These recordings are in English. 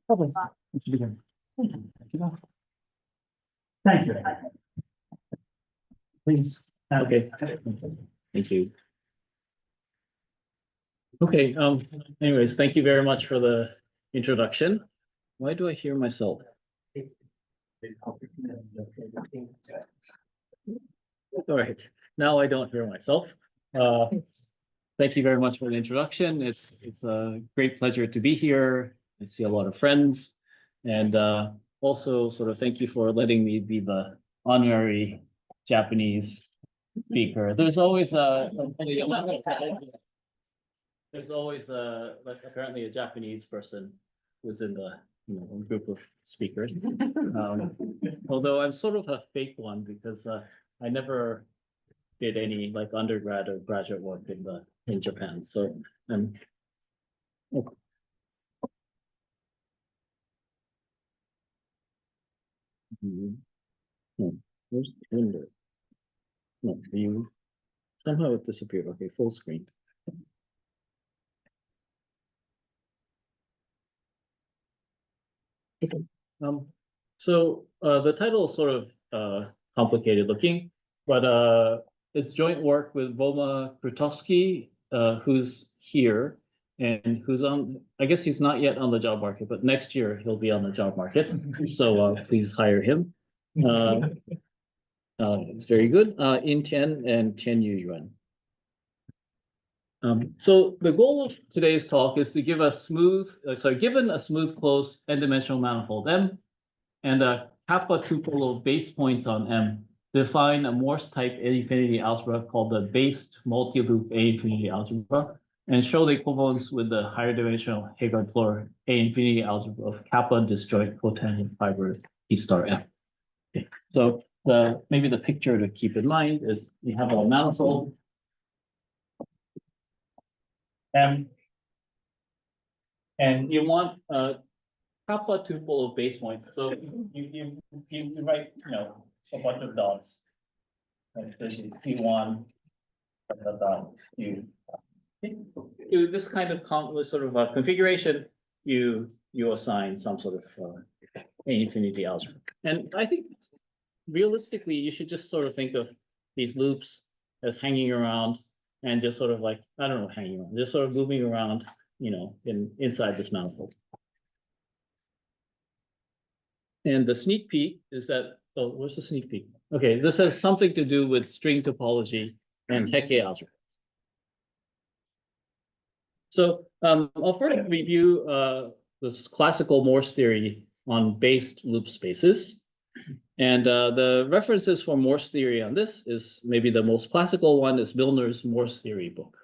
Lovely. We should begin. Thank you. Please. Okay. Thank you. Okay, anyways, thank you very much for the introduction. Why do I hear myself? All right, now I don't hear myself. Thank you very much for the introduction. It's a great pleasure to be here. I see a lot of friends, and also sort of thank you for letting me be the honorary Japanese speaker. There's always like apparently a Japanese person who's in the group of speakers. Although I'm sort of a fake one because I never did any like undergrad or graduate work in Japan. So oh. Where's the window? No, you somehow it disappeared. Okay, full screen. Okay. So the title is sort of complicated looking, but it's joint work with Voma Krutowski, who's here and who's on, I guess he's not yet on the job market, but next year he'll be on the job market. So please hire him. It's very good. In Tian and Tian Yu Yuan. So the goal of today's talk is to give a given a smooth closed n-dimensional manifold M and a kappa tuple of base points on M, define a Morse-type A-infinity algebra called the based multiloop A-infinity algebra, and show the equivalence with the higher dimensional Heegaard Floer A-infinity algebra of kappa disjoint cotangent fiber P star M. Okay. So maybe the picture to keep in mind is we have a manifold M, and you want a kappa tuple of base points. So you write a bunch of dots. Like this is P1 dot U. To this kind of sort of a configuration, you assign some sort of infinity algebra. And I think realistically, you should just sort of think of these loops as hanging around and just sort of like, I don't know, hanging around, just sort of moving around, inside this manifold. And the sneak peek is that, oh, where's the sneak peek? Okay, this has something to do with string topology and Hecke algebra. So I'll first review this classical Morse theory on based loop spaces. And the references for Morse theory on this is maybe the most classical one is Milner's Morse theory book.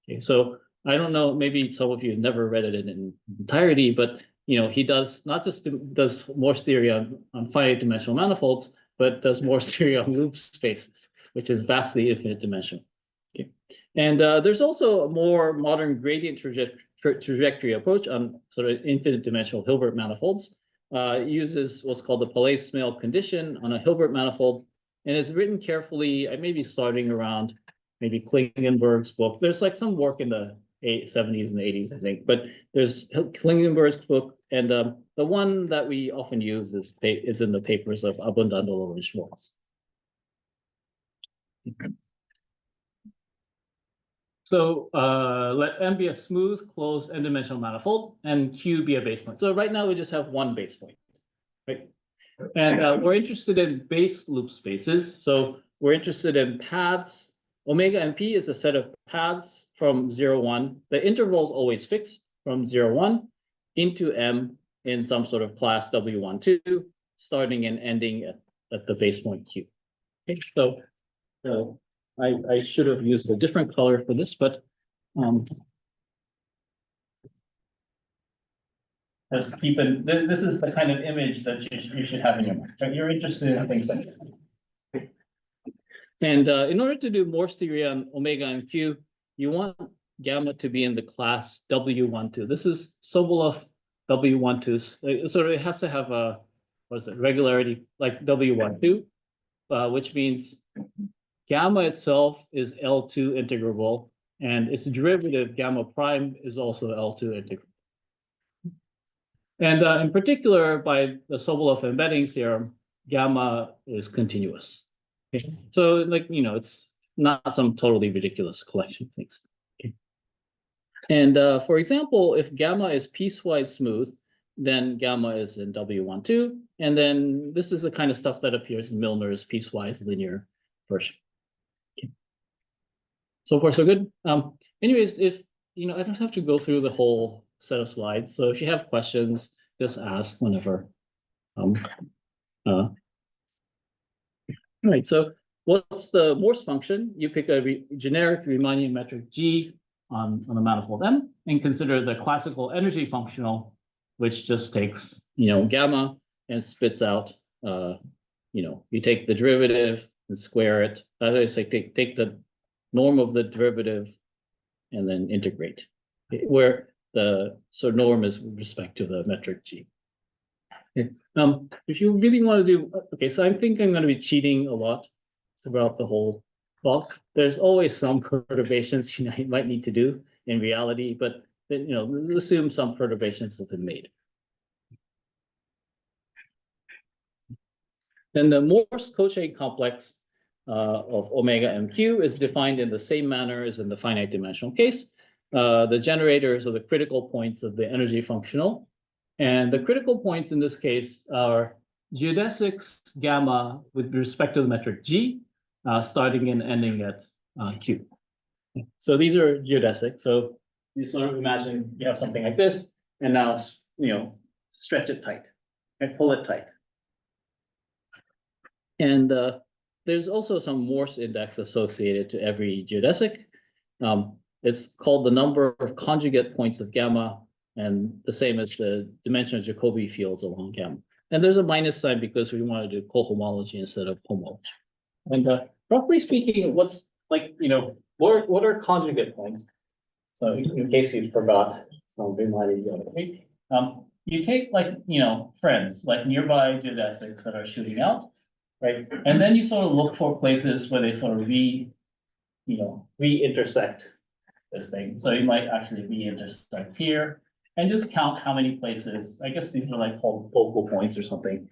Okay, so I don't know, maybe some of you have never read it in entirety, but he does not just does Morse theory on finite dimensional manifolds, but does Morse theory on loop spaces, which is vastly infinite dimensional. Okay, and there's also a more modern gradient trajectory approach on sort of infinite dimensional Hilbert manifolds. Uses what's called the Palais-Smale condition on a Hilbert manifold, and it's written carefully. I may be starting around maybe Klingenberg's book. There's like some work in the 70s and 80s, I think, but there's Klingenberg's book, and the one that we often use is in the papers of Abundandolo and Schwartz. So let M be a smooth, closed, n-dimensional manifold, and Q be a base point. So right now we just have one base point, right? And we're interested in base loop spaces. So we're interested in paths. Omega MP is a set of paths from 0, 1. The interval is always fixed from 0, 1 into M in some sort of class W1, 2, starting and ending at the base point Q. Okay, so I should have used a different color for this, but just keep it. This is the kind of image that you should have in your mind. Right? You're interested in things like that. And in order to do Morse theory on omega and Q, you want gamma to be in the class W12. This is Sobolev W12. So it has to have a regularity like W12, which means gamma itself is L2 integrable, and its derivative gamma prime is also L2 integrable. And in particular, by the Sobolev embedding theorem, gamma is continuous. Okay. So like, it's not some totally ridiculous collection of things. Okay. And for example, if gamma is piecewise smooth, then gamma is in W12. And then this is the kind of stuff that appears in Milner's piecewise linear version. Okay. So far, so good. Anyways, if, I don't have to go through the whole set of slides. So if you have questions, just ask whenever. All right, so what's the Morse function? You pick a generic Riemannian metric G on a manifold M and consider the classical energy functional, which just takes, gamma and spits out, you take the derivative and square it. That is, like, take the norm of the derivative and then integrate, where so norm is with respect to the metric G. Okay. If you really want to do, okay, so I think I'm going to be cheating a lot throughout the whole talk. There's always some perturbations, you might need to do in reality, but then, let's assume some perturbations have been made. Then the Morse cochain complex of omega MQ is defined in the same manner as in the finite dimensional case. The generators are the critical points of the energy functional. And the critical points in this case are geodesics gamma with respect to the metric G, starting and ending at Q. So these are geodesic. So you sort of imagine you have something like this, and now, stretch it tight and pull it tight. And there's also some Morse index associated to every geodesic. It's called the number of conjugate points of gamma, and the same as the dimension of Jacobi fields along gamma. And there's a minus sign because we want to do cohomology instead of homology. And roughly speaking, what's like, what are conjugate points? So in case you forgot, some reminded you. You take, like, friends, like nearby geodesics that are shooting out, right? And then you sort of look for places where they sort of re-intersect this thing. So you might actually re-intersect here and just count how many places. I guess these are like called focal points or something.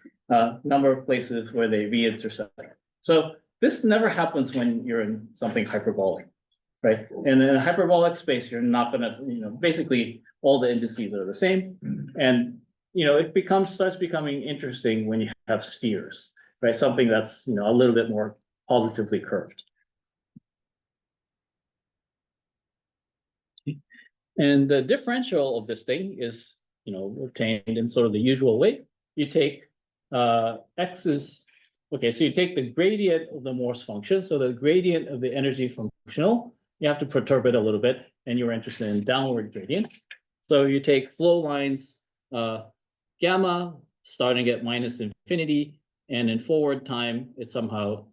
Number of places where they re-intersect. So this never happens when you're in something hyperbolic, right? And in a hyperbolic space, you're not gonna, basically all the indices are the same. And, it starts becoming interesting when you have spheres, right? Something that's, a little bit more positively curved. And the differential of this thing is, obtained in sort of the usual way. You take x is, okay, so you take the gradient of the Morse function. So the gradient of the energy functional, you have to perturb it a little bit, and you're interested in downward gradient. So you take flow lines, gamma starting at minus infinity, and in forward time, it somehow,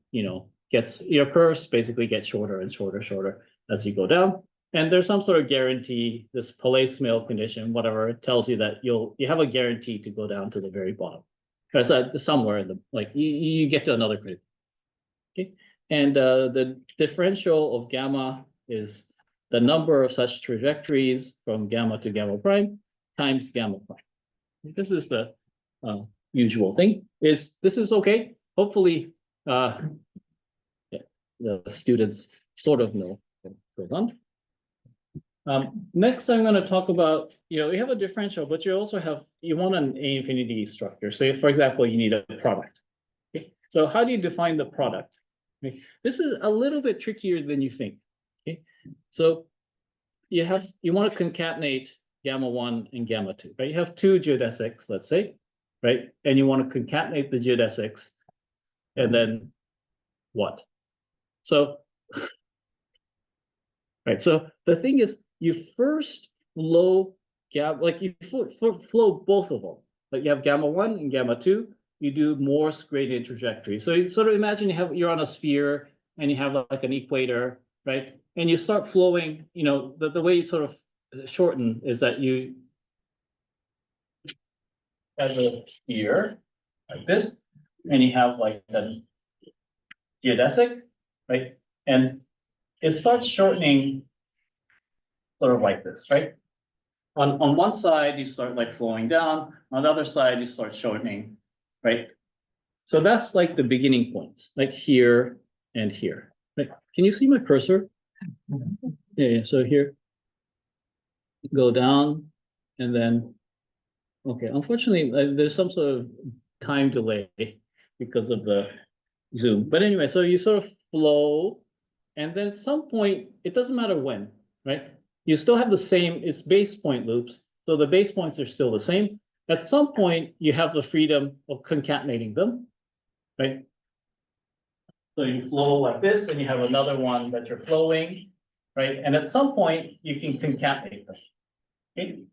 gets, your curves basically get shorter and shorter as you go down. And there's some sort of guarantee, this Palais-Smale condition, whatever, it tells you that you have a guarantee to go down to the very bottom. There's somewhere in the, like, you get to another grid. Okay. And the differential of gamma is the number of such trajectories from gamma to gamma prime times gamma prime. This is the usual thing. This is okay. Hopefully, the students sort of know what goes on. Next, I'm going to talk about, you have a differential, but you want an A infinity structure. So if, for example, you need a product. Okay? So how do you define the product? Okay? This is a little bit trickier than you think. Okay? So you want to concatenate gamma 1 and gamma 2, right? You have two geodesics, let's say, right? And you want to concatenate the geodesics, and then what? So, right. So the thing is, you first flow gamma, like you flow both of them. Like you have gamma 1 and gamma 2. You do Morse gradient trajectory. So you sort of imagine you're on a sphere and you have like an equator, right? And you start flowing. The way you sort of shorten is that you have a sphere like this, and you have like the geodesic, right? And it starts shortening sort of like this, right? on one side, you start like flowing down, on the other side, you start shortening, right? So that's like the beginning point, like here and here. Right? Can you see my cursor? Yeah, so here, go down, and then, okay, unfortunately, there's some sort of time delay because of the zoom. But anyway, so you sort of flow, and then at some point, it doesn't matter when, right? You still have the same, it's base point loops, so the base points are still the same. At some point, you have the freedom of concatenating them, right? So you flow like this, and you have another one that you're flowing, right? And at some point, you can concatenate them. Okay?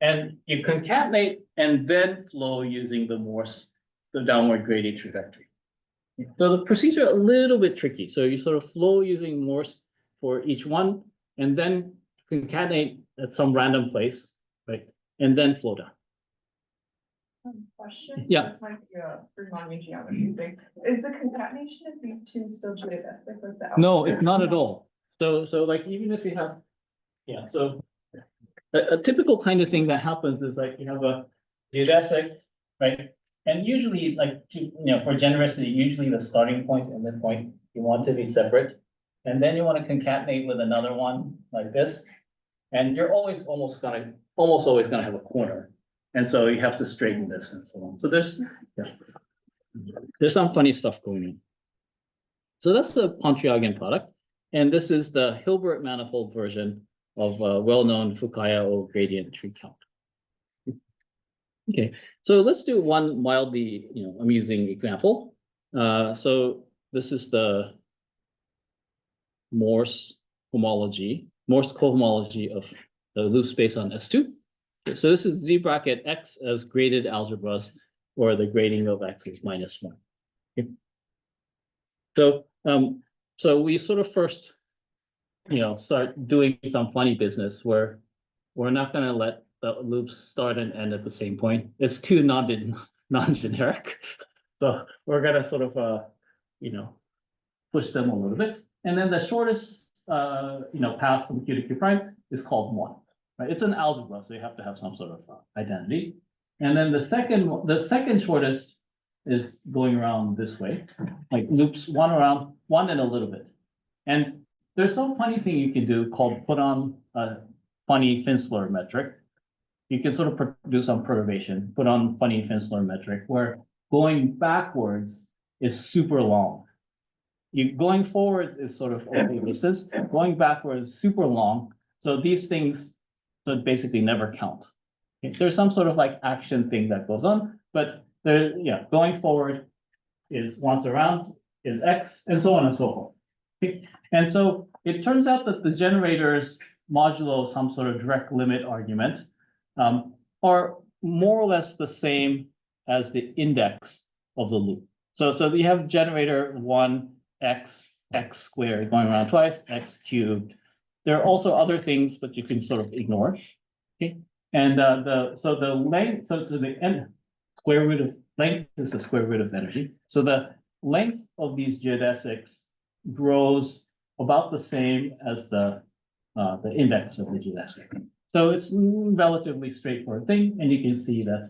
And you concatenate and then flow using the Morse, the downward gradient trajectory. So the procedure a little bit tricky. So you sort of flow using Morse for each one, and then concatenate at some random place, right? And then flow down. Question? Yeah. This might be a Riemannian geometry thing. Is the concatenation of these two still geodesic with the? No, it's not at all. So like even if you have, yeah, so a typical kind of thing that happens is like you have a geodesic, right? And usually like, for generosity, usually the starting point and the point, you want to be separate. And then you want to concatenate with another one like this. And you're always almost always gonna have a corner. And so you have to straighten this and so on. So there's some funny stuff going on. So that's the Pontryagin product. And this is the Hilbert manifold version of a well-known Fukaya gradient tree count. Okay, so let's do one mildly, amusing example. So this is the Morse homology, Morse cohomology of the loop space on S2. Okay, so this is Z bracket X as graded algebras, or the grading of X is -1. Okay. So we sort of first, start doing some funny business where we're not going to let the loops start and end at the same point. It's too non-generic. So we're going to sort of, push them a little bit. And then the shortest, path from Q to Q prime is called 1. Right? It's an algebra, so you have to have some sort of identity. And then the second shortest is going around this way, like loops one around, one and a little bit. And there's some funny thing you can do called put on a funny Finsler metric. You can sort of do some perturbation, put on funny Finsler metric, where going backwards is super long. Going forward is sort of okay distance, going backwards super long. So these things basically never count. Okay, there's some sort of like action thing that goes on, but going forward is once around is X and so on and so forth. Okay. And so it turns out that the generators modulo some sort of direct limit argument are more or less the same as the index of the loop. So you have generator 1 X squared going around twice, X cubed. There are also other things, but you can sort of ignore. Okay. And the length, so to the end, square root of length is the square root of energy. So the length of these geodesics grows about the same as the index of the geodesic. So it's a relatively straightforward thing, and you can see that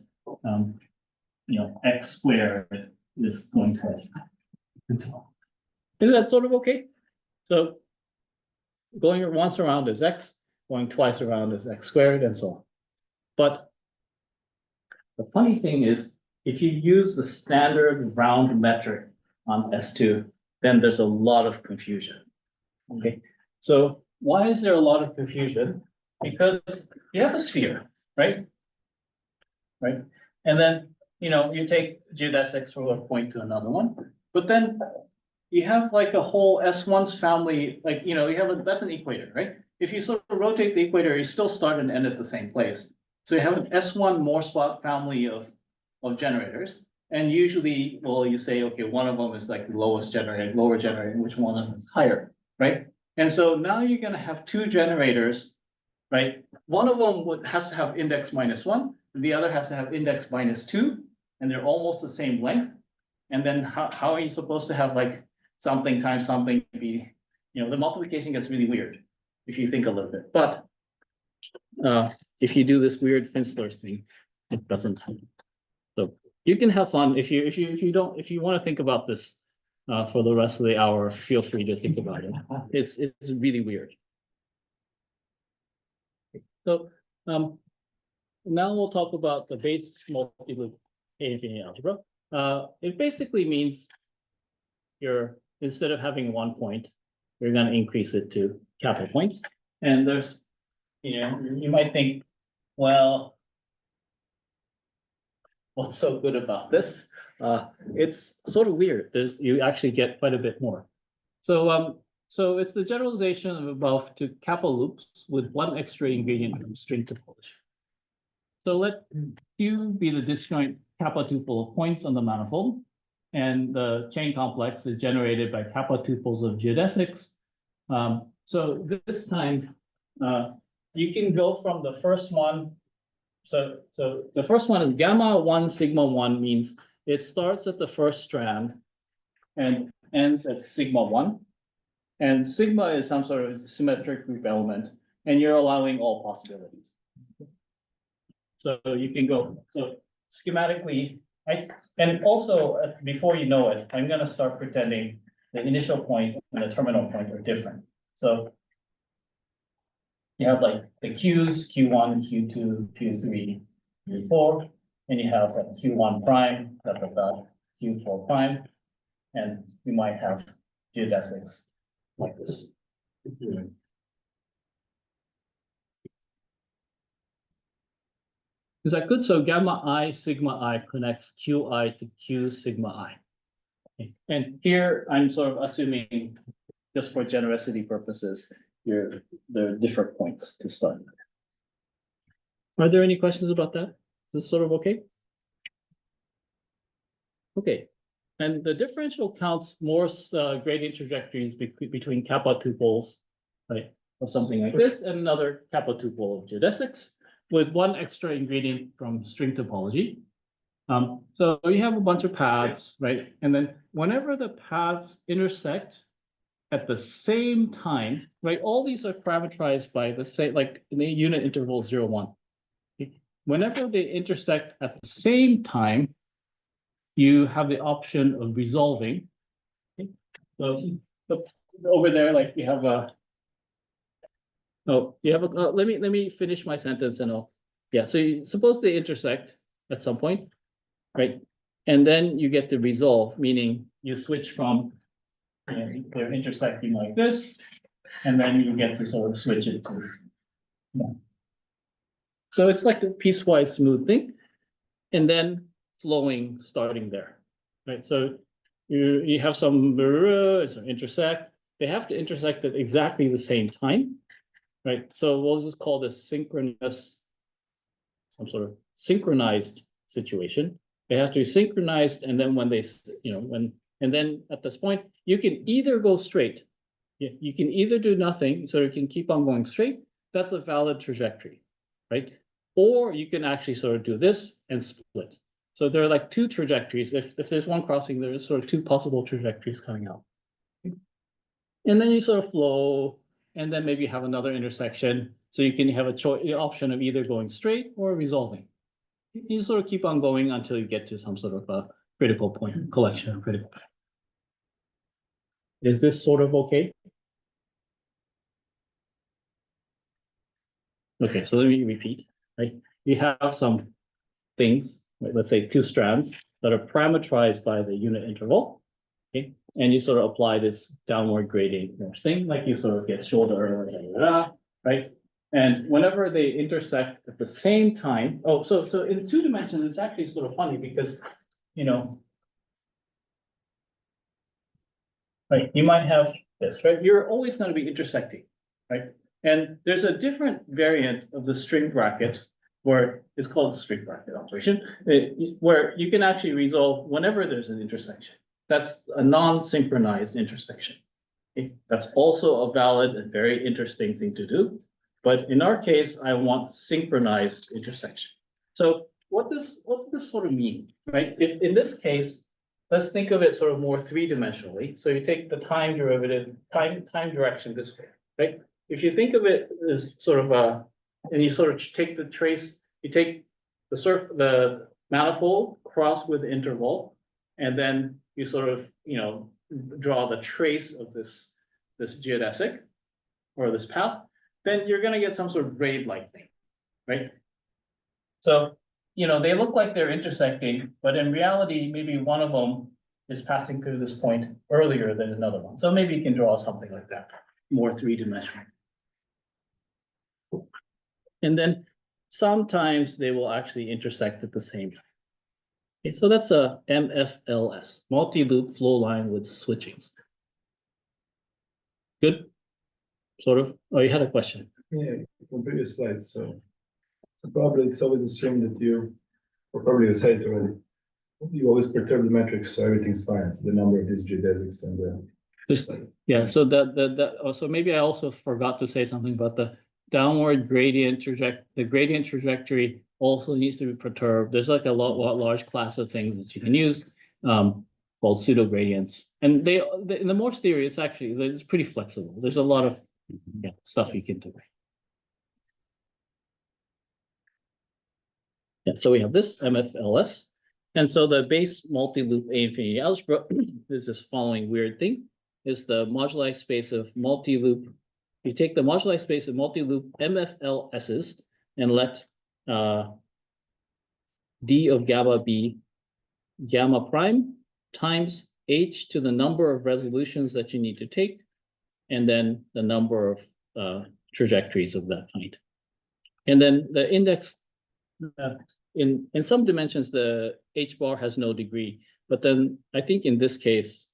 X squared is going twice. Is that sort of okay? So going once around is X, going twice around is X squared, and so on. But the funny thing is, if you use the standard round metric on S2, then there's a lot of confusion. Okay, so why is there a lot of confusion? Because you have a sphere, right? Right, and then you take geodesics from a point to another one, but then you have like a whole S1's family, like you have that's an equator, right? If you sort of rotate the equator, you still start and end at the same place. So you have an S1 Morse family of generators, and usually, well, you say, okay, one of them is like the lowest generator, lower generator, which one of them is higher, right? And so now you're going to have two generators, right? One of them has to have index -1, the other has to have index -2, and they're almost the same length. And then how are you supposed to have like something times something be, the multiplication gets really weird if you think a little bit. But if you do this weird Finsler's thing, it doesn't happen. So you can have fun if you want to think about this for the rest of the hour, feel free to think about it. It's really weird. So now we'll talk about the base multiloop A-infinity algebra. It basically means instead of having one point, you're going to increase it to kappa points. And there's, you might think, well, what's so good about this? It's sort of weird. You actually get quite a bit more. So it's the generalization of above to kappa loops with one extra ingredient from string topology. So let Q be the disjoint kappa tuple of points on the manifold, and the chain complex is generated by kappa tuples of geodesics. So this time, you can go from the first one. So the first one is gamma 1 sigma 1 means it starts at the first strand and ends at sigma 1. And sigma is some sort of symmetric group element, and you're allowing all possibilities. So you can go, so schematically, and also before you know it, I'm going to start pretending the initial point and the terminal point are different. So you have like the Q's, Q1, Q2, Q3, Q4, and you have like Q1 prime, Q4 prime, and you might have geodesics like this. Is that good? So gamma I sigma I connects Qi to Q sigma I. Okay. And here I'm sort of assuming, just for generosity purposes, there are different points to start. Are there any questions about that? Is this sort of okay? Okay. And the differential counts Morse gradient trajectories between kappa tuples, right, of something like this, and another kappa tuple of geodesics, with one extra ingredient from string topology. So you have a bunch of paths, right? And then whenever the paths intersect at the same time, right? All these are parameterized by the same, like in the unit interval 0, 1. Whenever they intersect at the same time, you have the option of resolving. Okay. So over there, like you have a. Oh, you have a. Let me finish my sentence and I'll. Yeah. So suppose they intersect at some point, right? And then you get to resolve, meaning you switch from. They're intersecting like this, and then you get to sort of switch it to. Yeah. So it's like a piecewise smooth thing, and then flowing starting there, right? So you have some intersect. They have to intersect at exactly the same time, right? So we'll just call this synchronous, some sort of synchronized situation. They have to be synchronized, and then when they, and then at this point, you can either go straight. You can either do nothing, so you can keep on going straight. That's a valid trajectory, right? Or you can actually sort of do this and split. So there are like two trajectories. If there's one crossing, there's sort of two possible trajectories coming out. And then you sort of flow, and then maybe have another intersection. So you can have the option of either going straight or resolving. You sort of keep on going until you get to some sort of a critical point, collection of critical points. Is this sort of okay? Okay, so let me repeat, right? You have some things, right? Let's say two strands that are parameterized by the unit interval, okay? And you sort of apply this downward gradient thing, like you sort of get shoulder, right? And whenever they intersect at the same time, so in 2 dimensions, it's actually sort of funny because, right, you might have this, right? You're always going to be intersecting, right? And there's a different variant of the string bracket where it's called the string bracket operation, where you can actually resolve whenever there's an intersection. That's a non-synchronized intersection. Okay? That's also a valid and very interesting thing to do. But in our case, I want synchronized intersection. So what does this sort of mean, right? If in this case, let's think of it sort of more 3-dimensionally. So you take the time derivative, time direction this way, right? If you think of it as sort of and you sort of take the trace, you take the manifold, cross with the interval, and then you sort of, draw the trace of this geodesic or this path, then you're gonna get some sort of braid-like thing, right? So, they look like they're intersecting, but in reality, maybe one of them is passing through this point earlier than another one. So maybe you can draw something like that, more three-dimensional. And then sometimes they will actually intersect at the same time. Okay, so that's a MFLS, multi-loop flow line with switchings. Good? Sort of? Oh, you had a question. Yeah, from previous slides, so probably it's always assumed that or probably you said it already, you always perturb the matrix, so everything's fine, the number of these geodesics and Yeah, so so maybe I also forgot to say something about the downward gradient the gradient trajectory also needs to be perturbed. There's like a large class of things that you can use, called pseudo gradients. And in the Morse theory, it's pretty flexible. There's a lot of stuff you can do. Yeah, so we have this MFLS. And so the base multi-loop A infinity algebra is this following weird thing. Is the moduli space of multi-loop. You take the moduli space of multi-loop MFLS's and let D of gamma be gamma prime times H to the number of resolutions that you need to take, and then the number of trajectories of that kind. And then the index, in some dimensions, the H bar has no degree, but then I think in this case,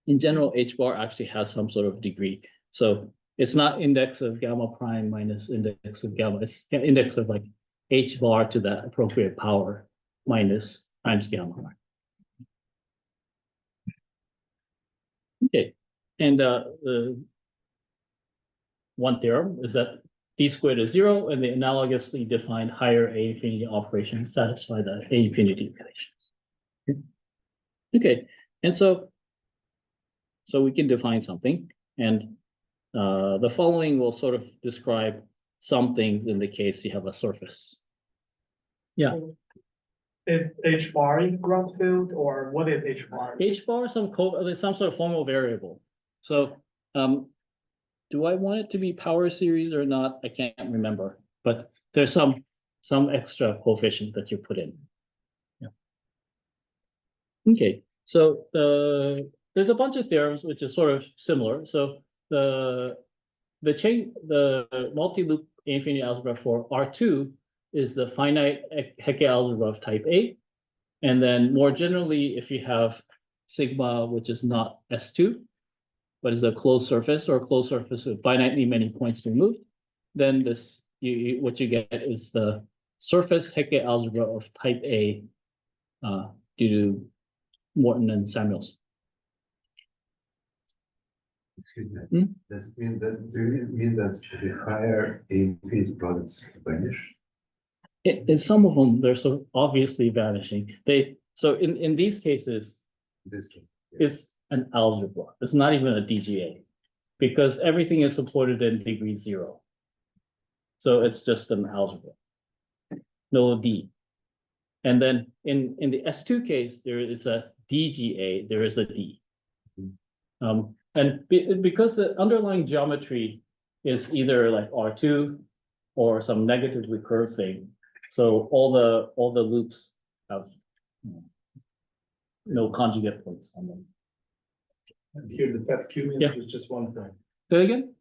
in general, H bar actually has some sort of degree. So it's not index of gamma prime minus index of gamma. It's index of like H bar to the appropriate power minus times gamma. Okay, and one theorem is that D squared is 0, and the analogously defined higher A infinity operations satisfy the A infinity relations. Okay, and so we can define something, and the following will sort of describe some things in the case you have a surface. Yeah. Is H bar in ground field, or what is H bar? H bar, there's some sort of formal variable. So, do I want it to be power series or not? I can't remember, but there's some extra coefficient that you put in. Yeah. Okay, so there's a bunch of theorems which is sort of similar. So the multi-loop infinity algebra for R2 is the finite Hecke algebra of type A. And then more generally, if you have sigma, which is not S2, but is a closed surface or a closed surface with finitely many points removed, then what you get is the surface Hecke algebra of type A due to Morton and Samuels. Excuse me. Does it mean that, do you mean that the higher infinity products vanish? In some of them, they're so obviously vanishing. So in these cases, This case. it's an algebra. It's not even a DGA, because everything is supported in degree 0. So it's just an algebra, no D. And then in the S2 case, there is a DGA, there is a D. And because the underlying geometry is either like R2 or some negatively curved thing, so all the loops have no conjugate points on them. And here the fat Q means is just 1 point. Say again?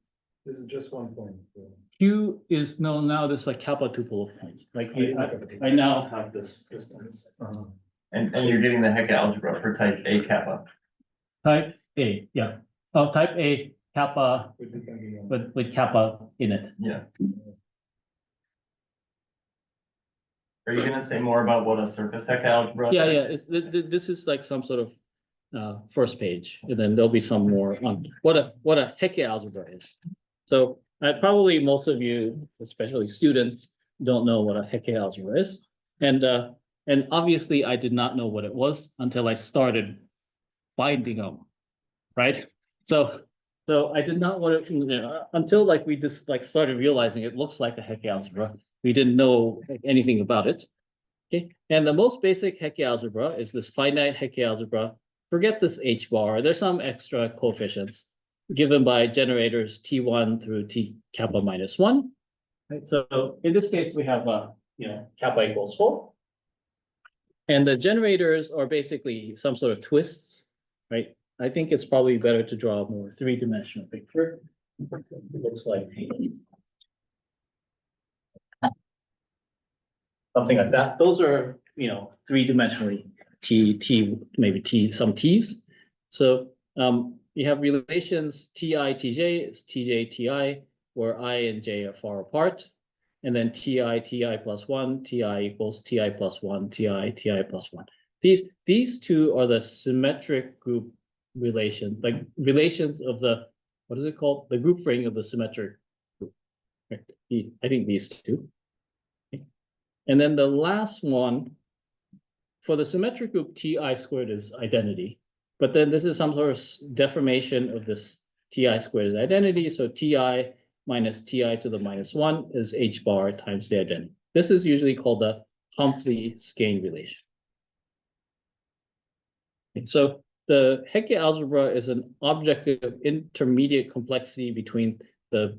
This is just 1 point. Q is now this like kappa tuple of points. Like I now have this. And you're getting the Hecke algebra for type A kappa. Type A, yeah. Oh, type A kappa, with kappa in it. Yeah. Are you gonna say more about what a surface Hecke algebra? Yeah. This is like some sort of first page, and then there'll be some more on what a Hecke algebra is. So probably most of you, especially students, don't know what a Hecke algebra is, and obviously I did not know what it was until I started binding them, right? So So I did not want to, until like we just like started realizing it looks like a Hecke algebra. We didn't know anything about it. Okay, and the most basic Hecke algebra is this finite Hecke algebra. Forget this H bar. There's some extra coefficients given by generators T1 through T kappa minus 1. Right, so in this case, we have kappa equals 4. And the generators are basically some sort of twists, right? I think it's probably better to draw a more three-dimensional picture. It looks like something like that. Those are, three-dimensionally maybe some t's. So you have relations ti, tj is tj, ti, where I and j are far apart. And then ti plus 1, ti equals ti plus 1, ti plus 1. These two are the symmetric group relation, like relations of the, what is it called? The group ring of the symmetric group. Right? I think these two. And then the last one, for the symmetric group, ti squared is identity. But then this is some sort of deformation of this ti squared is identity. So ti minus ti to the minus 1 is h bar times the identity. This is usually called the Humphrey-Skene relation. So the Hecke algebra is an objective intermediate complexity between the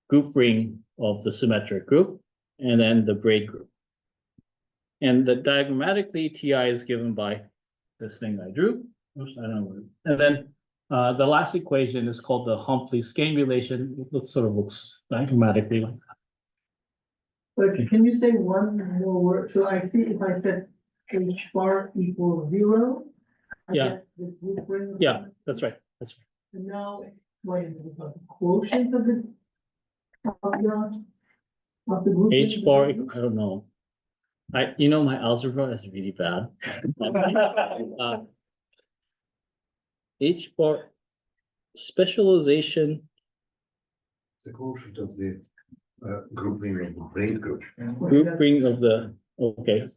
group ring of the symmetric group and then the braid group. And the diagrammatically ti is given by this thing I drew. Oops, I don't know. And then the last equation is called the Humphrey-Skene relation. It looks diagrammatically like that. But can you say one more word? So I see if I said h bar equals 0. I Yeah. get the group ring of Yeah, the- that's right. That's right. And now, what is it, the quotient of the group? H ring? bar, I don't know. My algebra is really bad. H bar specialization. The quotient of the group ring of the braid group. Group ring of the, okay.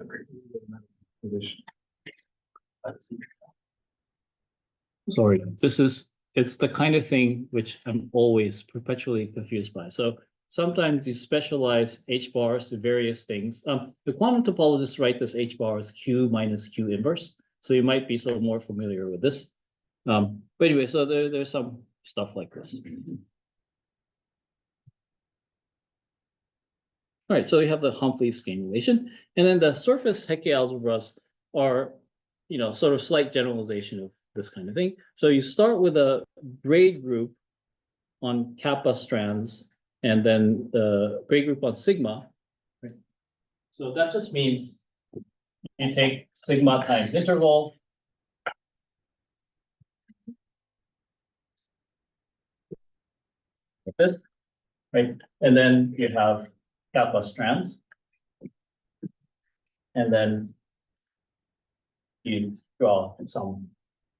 Sorry, it's the kind of thing which I'm always perpetually confused by. So sometimes you specialize H bars to various things. The quantum topologists write this H bar as Q minus Q inverse. So you might be sort of more familiar with this. But anyway, so there's some stuff like this. All right, so we have the Humphrey-Skene relation, and then the surface Hecke algebras are, sort of slight generalization of this kind of thing. So you start with a braid group on kappa strands, and then the braid group on sigma. Right? So that just means you take sigma times interval. Like this, right? And then you have kappa strands. And then you draw some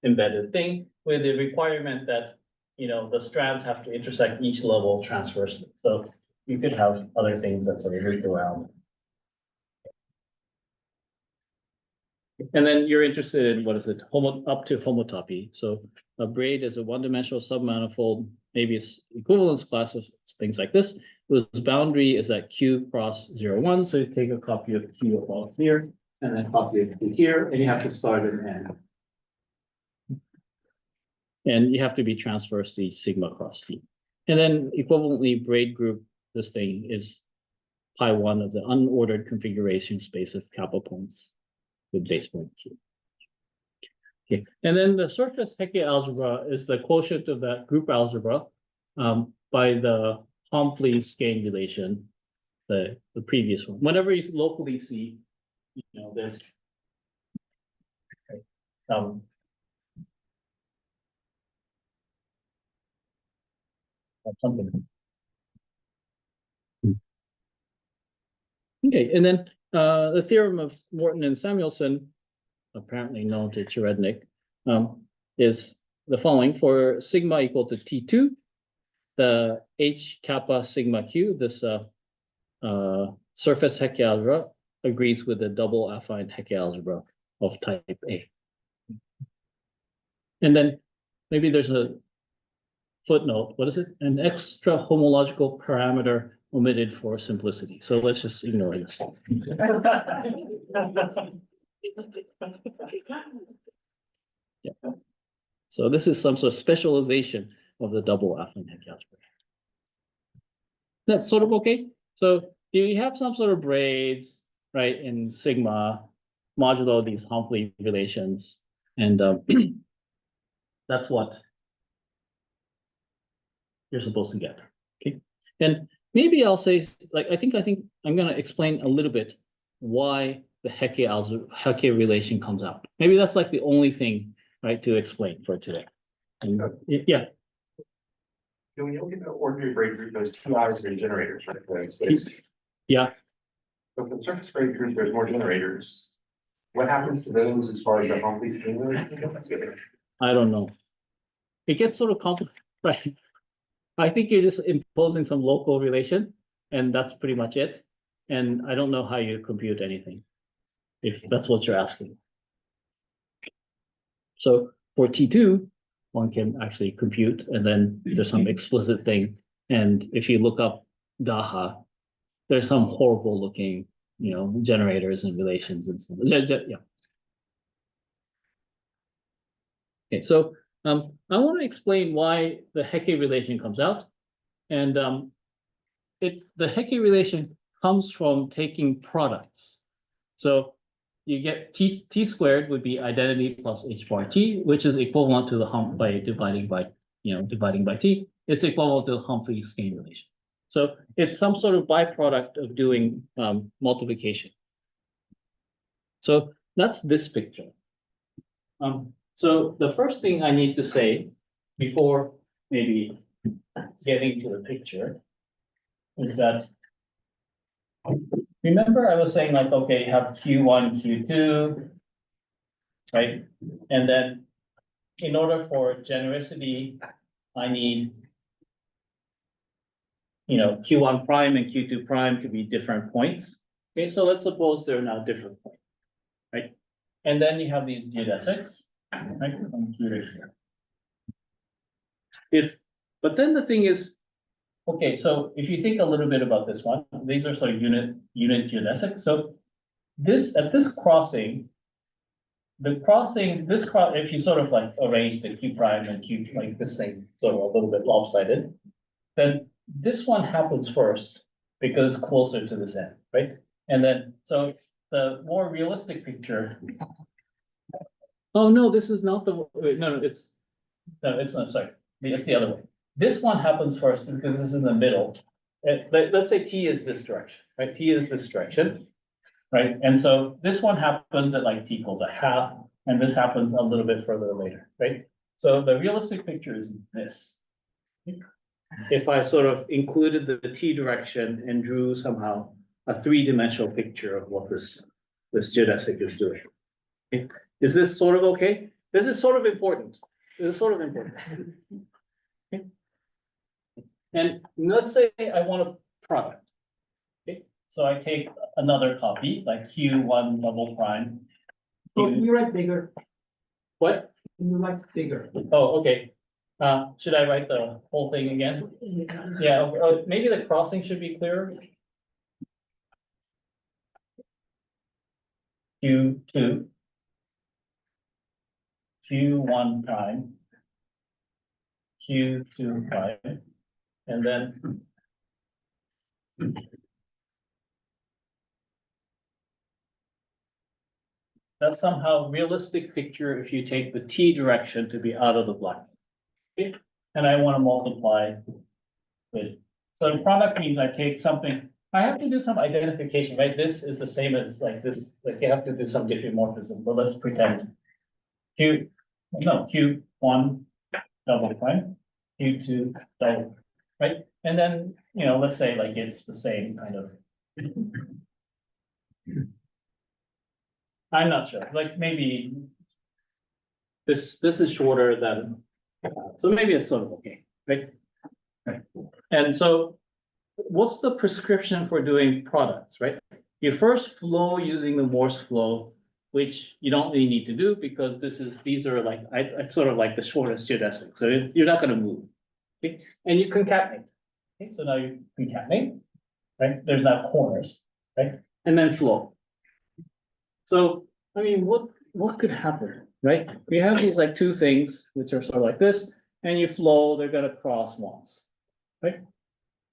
embedded thing with the requirement that, the strands have to intersect each level transversely. So you could have other things that sort of loop around. And then you're interested in, what is it, up to homotopy. So a braid is a one-dimensional submanifold, maybe it's equivalence classes, things like this. Whose boundary is at Q cross 0, 1. So you take a copy of Q above here, and then copy of Q here, and you have to start at an end. And you have to be transverse to each sigma cross T. And then equivalently, braid group, this thing is pi 1 of the unordered configuration space of kappa points with base point Q. Okay, and then the surface Hecke algebra is the quotient of that group algebra by the Humphrey-Skene relation, the previous one. Whenever you locally see, this. Okay. Something. Okay, and then the theorem of Morton and Samuelson, apparently known to Cherednik, is the following: for sigma equal to T2, the H kappa sigma Q, this surface Hecke algebra, agrees with the double affine Hecke algebra of type A. And then maybe there's a footnote, what is it? An extra homological parameter omitted for simplicity. So let's just ignore this. Yeah. So this is some sort of specialization of the double affine Hecke algebra. That's sort of okay. So you have some sort of braids, right, in sigma, modulo these Humphrey relations, and that's what you're supposed to get. Okay, and maybe I'll say, like, I think I'm going to explain a little bit why the Hecke relation comes out. Maybe that's like the only thing, right, to explain for today. And, yeah. When you look at the ordinary breakthrough, those 2 hours are generators, right? Yeah. So for surface breakthroughs, there's more generators. What happens to those as far as the Humphrey scheme? I don't know. It gets sort of complicated, right? I think you're just imposing some local relation, and that's pretty much it. And I don't know how you compute anything, if that's what you're asking. So for T2, one can actually compute, and then there's some explicit thing. And if you look up Daha, there's some horrible looking, generators and relations and stuff. Yeah. Okay, so I want to explain why the Hecke relation comes out. And the Hecke relation comes from taking products. So you get t squared would be identity plus h bar t, which is equivalent to the hump by dividing by t. It's equivalent to the Humphrey skein relation. So it's some sort of byproduct of doing multiplication. So that's this picture. So the first thing I need to say before maybe getting to the picture is that, remember I was saying like, okay, you have Q1, Q2, right? And then in order for genericity, I need, Q1 prime and Q2 prime to be different points. Okay, so let's suppose they're now different points, right? And then you have these geodesics, right? But then the thing is, okay, so if you think a little bit about this one, these are sort of unit geodesics. So at this crossing, if you sort of like erase the Q prime and Q, like this thing, sort of a little bit lopsided, then this one happens first because it's closer to this end, right? And then, so the more realistic picture. Oh, no, this is not the, it's not, sorry, it's the other way. This one happens first because this is in the middle. Let's say T is this direction, right? T is this direction, right? And so this one happens at like T equals a half, and this happens a little bit further later, right? So the realistic picture is this. If I sort of included the T direction and drew somehow a three-dimensional picture of what this geodesic is doing. Okay. Is this sort of okay? This is sort of important. This is sort of important. Okay. And let's say I want a product. Okay, so I take another copy, like Q1 double prime. So can you write bigger? What? Can you write bigger? Oh, okay. Should I write the whole thing again? Yeah, maybe the crossing should be clearer. Q2, Q1 prime, Q2 prime, and then that's somehow realistic picture if you take the T direction to be out of the black. Okay. And I want to multiply it. So the product means I take something, I have to do some identification, right? This is the same as like this, like you have to do some diffeomorphism, but let's pretend Q1 double prime, Q2 double, right? And then, let's say like it's the same kind of. I'm not sure, like maybe this is shorter than, so maybe it's sort of okay, right? Right. And so what's the prescription for doing products, right? You first flow using the Morse flow, which you don't really need to do because these are like, it's sort of like the shortest geodesic. So you're not going to move. Okay, and you concatenate. Okay, so now you concatenate, right? There's now corners, right? And then flow. So, I mean, what could happen, right? We have these like two things which are sort of like this, and you flow, they're gonna cross once, right?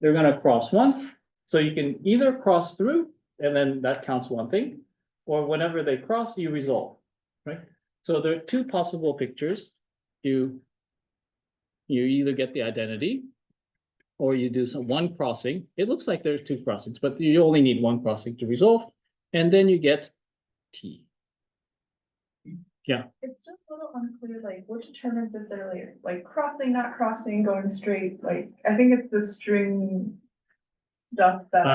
They're gonna cross once, so you can either cross through, and then that counts one thing, or whenever they cross, you resolve, right? So there are two possible pictures. You either get the identity, or you do some one crossing. It looks like there's two crossings, but you only need one crossing to resolve, and then you get T. It's just a little unclear, like what determines if they're like crossing, not crossing, going straight, like, I think it's the string stuff that.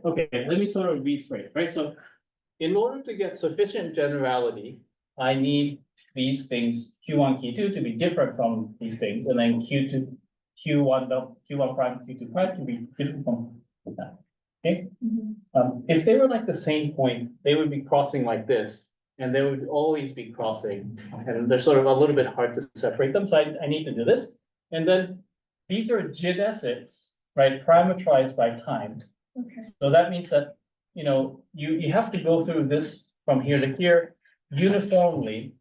Okay, let me sort of rephrase, right? So in order to get sufficient generality, I need these things, Q1, Q2 to be different from these things, and then Q1 prime, Q2 prime to be different from that. Okay? Mhm. If they were like the same point, they would be crossing like this, and they would always be crossing, and they're sort of a little bit hard to separate them, so I need to do this. And then these are geodesics, right, parametrized by time. Okay. So that means that, you know, you have to go through this from here to here uniformly,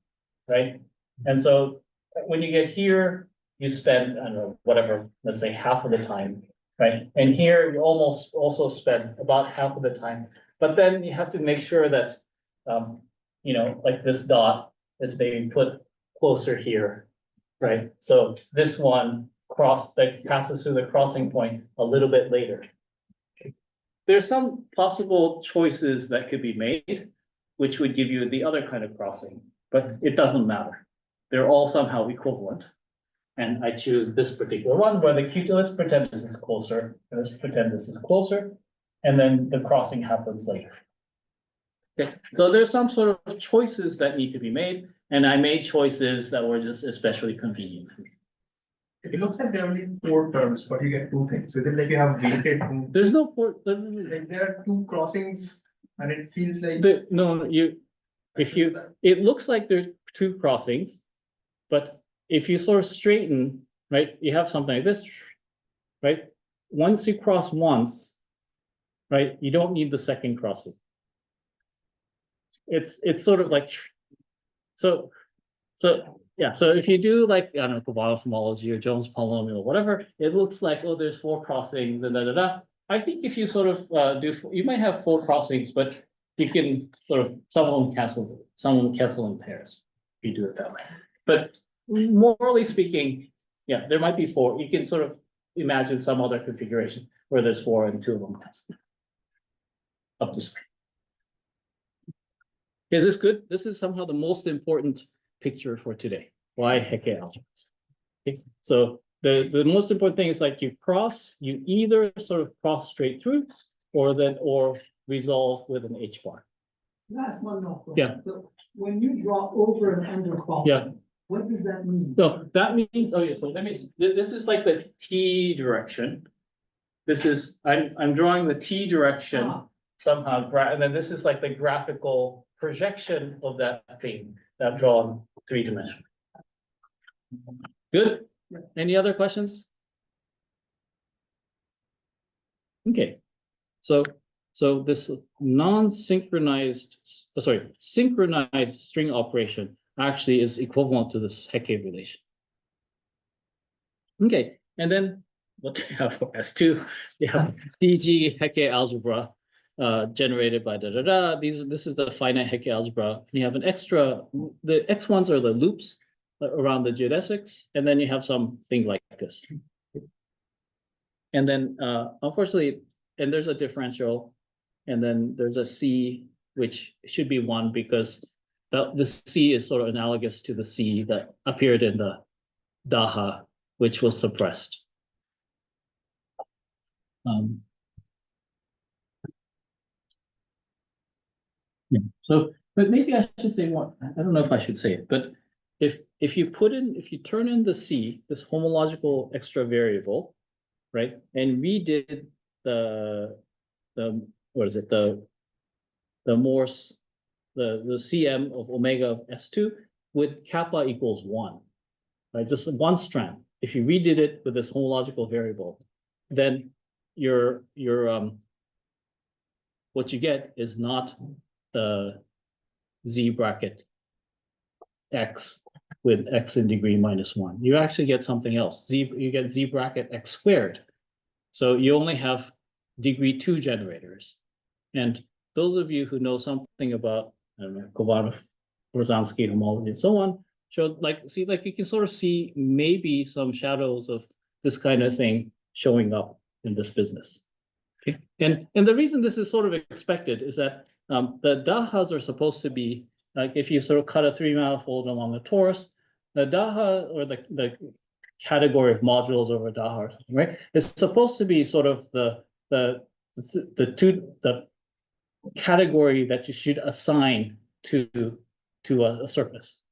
right? And so when you get here, you spend, I don't know, whatever, let's say half of the time, right? And here you almost also spend about half of the time. But then you have to make sure that, you know, like this dot is maybe put closer here, right? So this one that passes through the crossing point a little bit later. There's some possible choices that could be made, which would give you the other kind of crossing, but it doesn't matter. They're all somehow equivalent. And I choose this particular one where the Q2, let's pretend this is closer, and let's pretend this is closer, and then the crossing happens later. Okay, so there's some sort of choices that need to be made, and I made choices that were just especially convenient for me. It looks like there are only 4 terms, but you get 2 things. So is it like you have weighted There's no for, like there are 2 crossings and it feels like. no, it looks like there's 2 crossings, but if you sort of straighten, right, you have something like this, right? Once you cross once, right, you don't need the second crossing. It's sort of like, so yeah, so if you do like, I don't know, Kappa homology or Jones polynomial or whatever, it looks like, oh, there's 4 crossings and da. I think if you sort of you might have 4 crossings, but you can sort of, some of them cancel in pairs, if you do it that way. But morally speaking, yeah, there might be 4. You can sort of imagine some other configuration where there's 4 and 2 of them cancel. Up to 6. Is this good? This is somehow the most important picture for today. Why Heegaard algebras? Okay, so the most important thing is like you either sort of cross straight through, or resolve with an H bar. Last one more. Yeah. So when you draw over and under crossing. Yeah. What does that mean? No, that means, oh yeah, so that means, this is like the T direction. This is, I'm drawing the T direction somehow, and then this is like the graphical projection of that thing that I've drawn 3-dimensional. Good? Any other questions? Okay, so this synchronized string operation actually is equivalent to this Heegaard relation. Okay, and then what do you have for S2? You have DG Heegaard algebra generated by This is the finite Heegaard algebra. You have an extra, the X1s are the loops around the geodesics, and then you have something like this. And then unfortunately, and there's a differential, and then there's a C, which should be 1 because the C is sort of analogous to the C that appeared in the Daha, which was suppressed. Yeah. So, but maybe I should say more. I don't know if I should say it, but if you turn in the C, this homological extra variable, right, and we did the what is it, the Morse, the CM of omega of S2 with kappa equals 1, right, just one strand. if you redid it with this homological variable, then your what you get is not the z bracket x with x in degree -1. You actually get something else. You get z bracket x squared. So you only have degree 2 generators. And those of you who know something about, I don't know, Kovalov-Rosansky homology and so on, you can sort of see maybe some shadows of this kind of thing showing up in this business. Okay, and the reason this is sort of expected is that the dahas are supposed to be like if you sort of cut a 3-manifold along a torus, the daha or the category of modules over daha, right? It's supposed to be sort of the category that you should assign to a surface,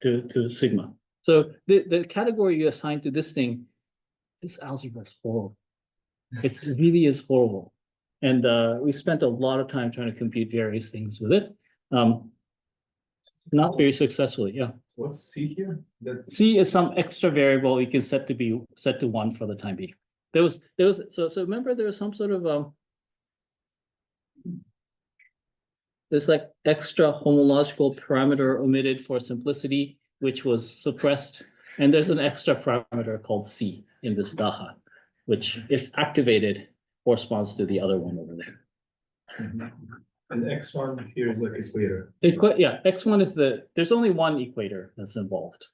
to sigma. So the category you assign to this thing, this algebra is horrible. It really is horrible. And we spent a lot of time trying to compute various things with it. Not very successfully, yeah. What's C here? C is some extra variable you can set to 1 for the time being. So remember there was some sort of there's like extra homological parameter omitted for simplicity, which was suppressed. And there's an extra parameter called C in this daha, which if activated corresponds to the other one over there. And X1 here is like equator. Yeah, X1 is there's only one equator that's involved.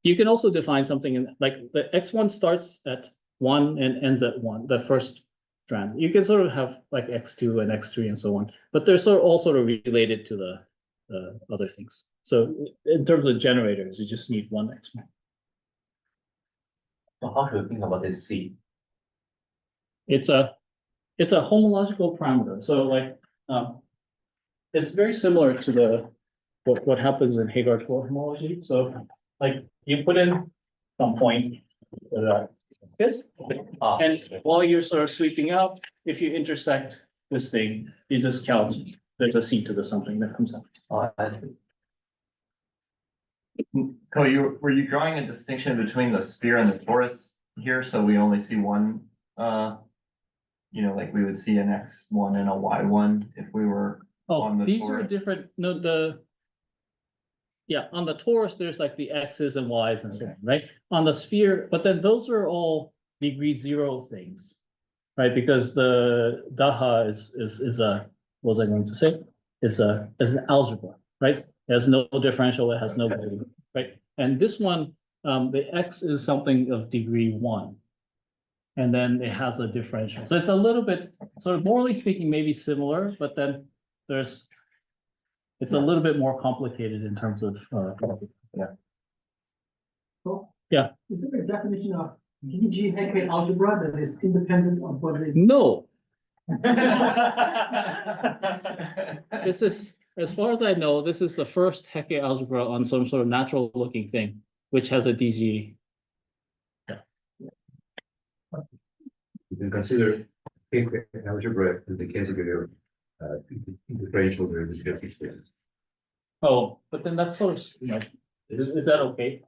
You can also define something like the X1 starts at 1 and ends at 1, the first strand. You can sort of have like X2 and X3 and so on, but they're all sort of related to the other things. So in terms of generators, you just need one X1. So how should we think about this C? It's a homological parameter. So like it's very similar to what happens in Heegaard Floer homology. So like you put in some point and while you're sort of sweeping out, if you intersect this thing, you just count there's a C to the something that comes out. Ko, were you drawing a distinction between the sphere and the torus here? So we only see one, like we would see an X1 and a Y1 if we were on the These torus. are different. No, on the torus, there's like the X's and Y's and so on, right? On the sphere, but then those are all degree 0 things, right? Because the daha is a, what was I going to say? Is an algebra, right? It has no differential, it has no value, right? And this one, the X is something of degree 1. And then it has a differential. So it's a little bit, sort of morally speaking, maybe similar, but then it's a little bit more complicated in terms of, So, Yeah. is there a definition of DG Heegaard algebra that is independent of what it is? No. This is, as far as I know, this is the first Heegaard algebra on some sort of natural looking thing, which has a DG. You can consider Heegaard algebra in the category of differential derivatives. Oh, but then that's sort of, is that okay?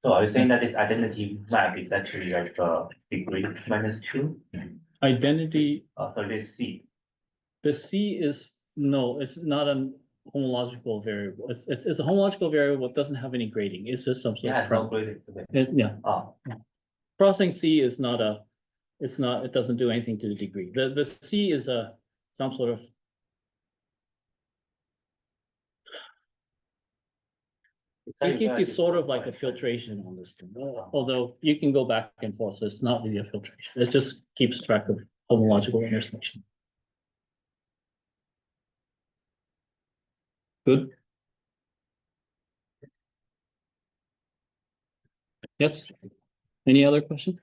So are you saying that this identity map is actually like degree -2? Identity, So this C. the C is, no, it's not a homological variable. It's a homological variable, it doesn't have any grading. It's just some sort Yeah, of. no graded. Yeah. Oh, Crossing C is not it doesn't do anything to the degree. The C is some sort of. It gives you sort of like a filtration on this thing, although you can go back and forth, so it's not really a filtration. It just keeps track of homological intersection. Good. Yes. Any other questions?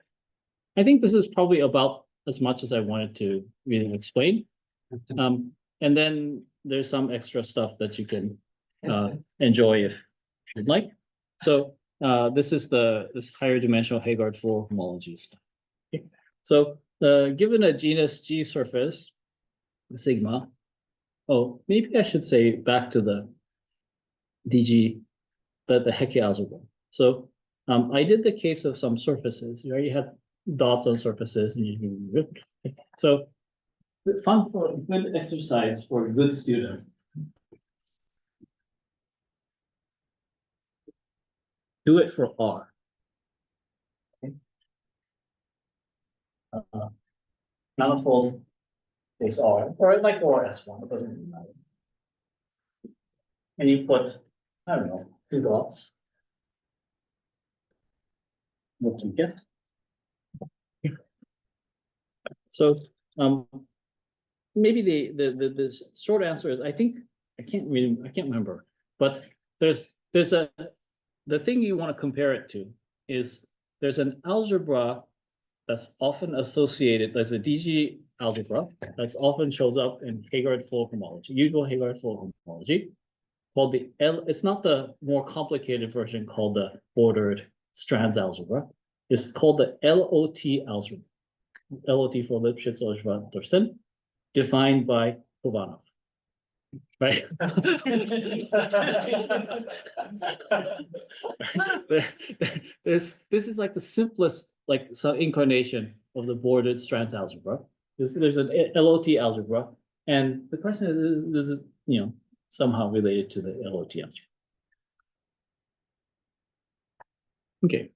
I think this is probably about as much as I wanted to really explain. And then there's some extra stuff that you can enjoy if you'd like. So this is this higher dimensional Heegaard Floer homology stuff. Okay. So given a genus G surface, sigma. Oh, maybe I should say back to the DG the Heck algebra. So I did the case of some surfaces. You already had dots on surfaces, and you so fun for a good exercise for a good student. Do it for R. Okay. Manifold is R, or like S1, it doesn't really matter. And you put, I don't know, 2 dots. What do you get? So maybe the short answer is I think I can't remember, but there's the thing you want to compare it to is there's an algebra that's often associated, there's a DG algebra that's often shows up in Heegaard Floer homology, usual Heegaard Floer homology, called the it's not the more complicated version called the ordered strands algebra. It's called the LOT algebra. LOT for Lipschitz, Oshva, Thurston, defined by Kovanov. Right? This is like the simplest, like some incarnation of the bordered strands algebra. There's an LOT algebra, and the question is it, you know, somehow related to the LOT algebra? Okay,